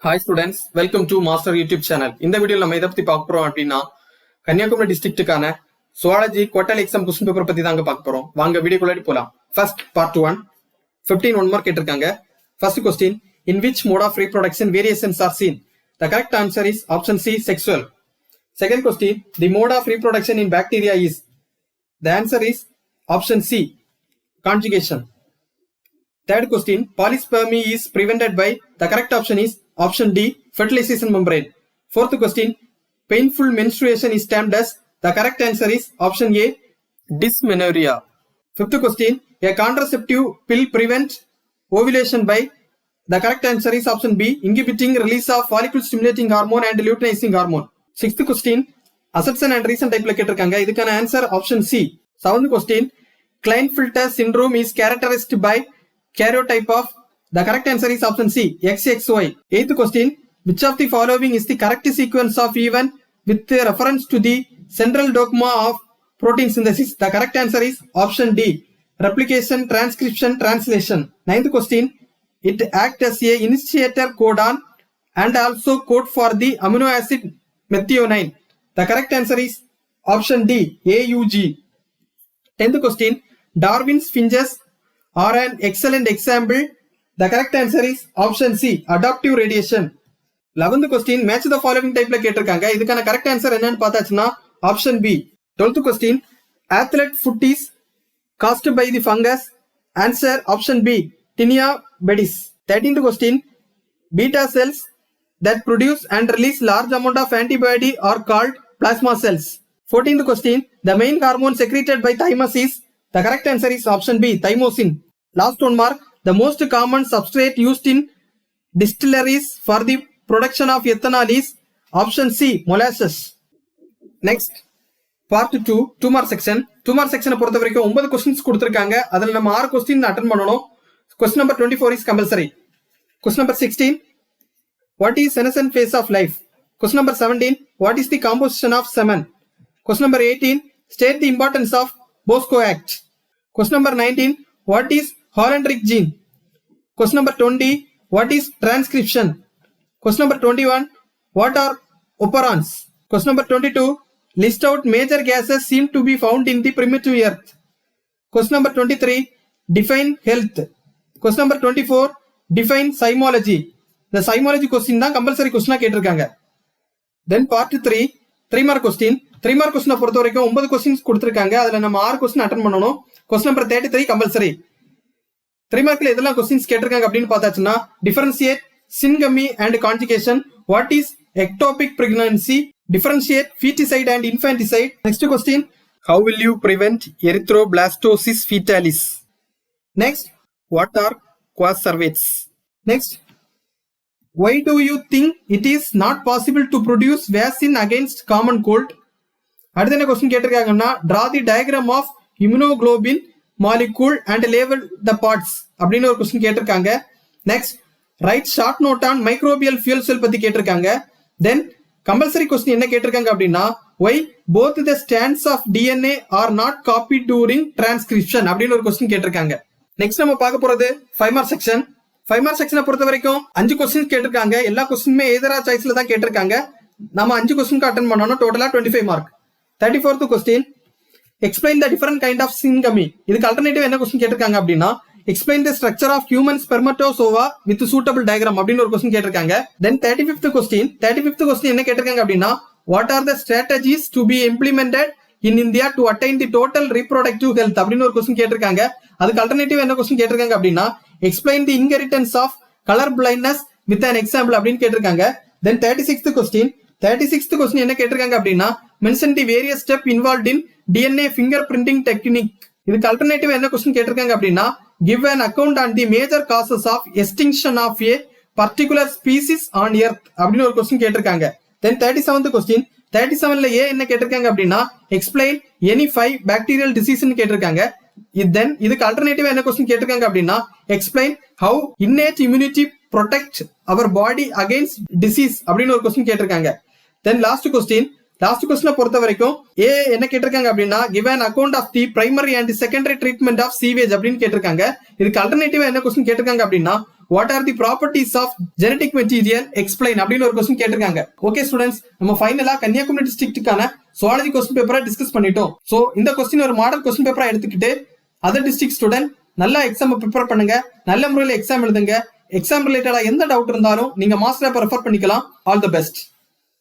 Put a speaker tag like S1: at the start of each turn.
S1: Hi students, welcome to Master YouTube channel. இந்த வீடியோல நம்ம எதை பத்தி பார்க்க போறோம் அப்படின்னா கன்னியாகுமரி டிஸ்ட்ரிக்ட்டுக்கான zoology quarterly exam question paper பத்தி தாங்க பார்க்க போறோம். வாங்க வீடியோக்குள்ள போலாம். ஃபர்ஸ்ட் பார்ட் 1 15 1 மார்க் கேட்டிருக்காங்க. First question, in which mode of reproduction variations are seen? The correct answer is option C, sexual. Second question, the mode of reproduction in bacteria is? The answer is option C, conjugation. Third question, polyspermy is prevented by? The correct option is option D, fertilization membrane. Fourth question, painful menstruation is termed as? The correct answer is option A, dysmenorrhea. Fifth question, a contraceptive pill prevents ovulation by? The correct answer is option B, inhibiting release of follicle stimulating hormone and luteinizing hormone. Sixth question, assertion and reason type la கேட்டிருக்காங்க. இதுக்கான answer option C. Seventh question, Klinefelter syndrome is characterized by? Karyotype of? The correct answer is option C, XXY. Eighth question, which of the following is the correct sequence of event with reference to the central dogma of protein synthesis? The correct answer is option D, replication, transcription, translation. Ninth question, it acts as a initiator codon and also code for the amino acid methionine. The correct answer is option D, AUG. 10th question, Darwin's finches are an excellent example. The correct answer is option C, adaptive radiation. 11th question, match the following type la கேட்டிருக்காங்க. இதுக்கான correct answer என்னன்னு பார்த்தாச்சுன்னா option B. 12th question, athlete foot is caused by the fungus. Answer option B, Tinea pedis. 13th question, beta cells that produce and release large amount of antibody are called plasma cells. 14th question, the main hormone secreted by thymus is? The correct answer is option B, thymosin. Last one mark, the most common substrate used in distilleries for the production of ethanol is? Option C, molasses. Next, part 2, 2 mark section. 2 mark section பொறுத்த வரைக்கும் 9 questions கொடுத்திருக்காங்க. அதில் நம்ம 6 questions attend பண்ணணும். Question number 24 is compulsory. Question number 16, what is senescent phase of life? Question number 17, what is the composition of semen? Question number 18, state the importance of Bosco Act. Question number 19, what is Hollandrick gene? Question number 20, what is transcription? Question number 21, what are operons? Question number 22, list out major gases seen to be found in the primitive earth. Question number 23, define health. Question number 24, define cymology. The cymology question தான் compulsory question கேட்டிருக்காங்க. Then part 3, 3 mark question. 3 mark question பொறுத்த வரைக்கும் 9 questions கொடுத்திருக்காங்க. அதுல நம்ம 6 question attend பண்ணணும். Question number 33 compulsory. 3 markல எதெல்லாம் questions கேட்டிருக்காங்க அப்படின்னு பார்த்தாச்சுன்னா differentiate syngamy and conjugation, what is ectopic pregnancy, differentiate feticide and infanticide. Next question, how will you prevent erythroblastosis fetalis? Next, what are quasarvates? Next, why do you think it is not possible to produce vaccine against common cold? அடுத்த என்ன question கேட்டிருக்காங்கன்னா draw the diagram of immunoglobulin molecule and label the parts அப்படின்னு ஒரு question கேட்டிருக்காங்க. Next, write short note on microbial fuel cell பத்தி கேட்டிருக்காங்க. தென் compulsory question என்ன கேட்டிருக்காங்க அப்படின்னா why both the strands of DNA are not copied during transcription அப்படின்னு ஒரு கொஸ்டின் கேட்டிருக்காங்க. நெக்ஸ்ட் நம்ம பார்க்க போறது 5 மார்க் செக்ஷன். 5 மார்க் செக்ஷனை பொறுத்த வரைக்கும் 5 கொஸ்டின் கேட்டிருக்காங்க. எல்லா கொஸ்டினுமே எதரா சாய்ஸ்ல தான் கேட்டிருக்காங்க. நம்ம 5 கொஸ்டினுக்கு அட்டெண்ட் பண்ணணும். டோட்டலா 25 mark. 34th question, explain the different kind of syngamy. இதுக்கு அல்டர்னேட்டிவ் என்ன கொஸ்டின் கேட்டிருக்காங்க அப்படின்னா explain the structure of human spermatozoa with suitable diagram அப்படின்னு ஒரு கொஸ்டின் கேட்டிருக்காங்க. Then 35th question என்ன கேட்டிருக்காங்க அப்படின்னா what are the strategies to be implemented in India to attain the total reproductive health அப்படின்னு ஒரு கொஸ்டின் கேட்டிருக்காங்க. அதுக்கு அல்டர்னேட்டிவ் என்ன கொஸ்டின் கேட்டிருக்காங்க அப்படின்னா explain the inheritance of color blindness with an example அப்படின்னு கேட்டிருக்காங்க. Then 36th question என்ன கேட்டிருக்காங்க அப்படின்னா mention the various steps involved in DNA fingerprinting technique. இதுக்கு அல்டர்னேட்டிவ் என்ன கொஸ்டின் கேட்டிருக்காங்க அப்படின்னா give an account on the major causes of extinction of a particular species on earth அப்படின்னு ஒரு கொஸ்டின் கேட்டிருக்காங்க. Then 37th question, 37ல ஏ என்ன கேட்டிருக்காங்க அப்படின்னா explain any 5 bacterial disease ன்னு கேட்டிருக்காங்க. then இதுக்கு அல்டர்னேட்டிவ் என்ன கொஸ்டின் கேட்டிருக்காங்க அப்படின்னா explain how innate immunity protect our body against disease அப்படின்னு ஒரு கொஸ்டின் கேட்டிருக்காங்க. then last question பொறுத்த வரைக்கும் ஏ என்ன கேட்டிருக்காங்க அப்படின்னா give an account of the primary and secondary treatment of sewage அப்படின்னு கேட்டிருக்காங்க. இதுக்கு அல்டர்னேட்டிவா என்ன கொஸ்டின் கேட்டிருக்காங்க அப்படின்னா what are the properties of genetic material explain அப்படின்னு ஒரு கொஸ்டின் கேட்டிருக்காங்க. ஓகே ஸ்டூடெண்ட்ஸ், நம்ம ஃபைனலா கன்னியாகுமரி டிஸ்ட்ரிக்ட்டுக்கான சுவாலஜி கொஸ்டின் பேப்பரை டிஸ்கஸ் பண்ணிட்டோம். சோ இந்த கொஸ்டின் ஒரு மாடல் கொஸ்டின் பேப்பரா எடுத்துக்கிட்டு அதர் டிஸ்ட்ரிக்ட் ஸ்டூடெண்ட் நல்லா எக்ஸாம் ப்ரிப்பேர் பண்ணுங்க, நல்ல முறையில் எக்ஸாம் எழுதுங்க. எக்ஸாம் ரிலேட்டடா எந்த டவுட் இருந்தாலும் நீங்க மாஸ்டர் ஆப் ரெஃபர் பண்ணிக்கலாம். All the best.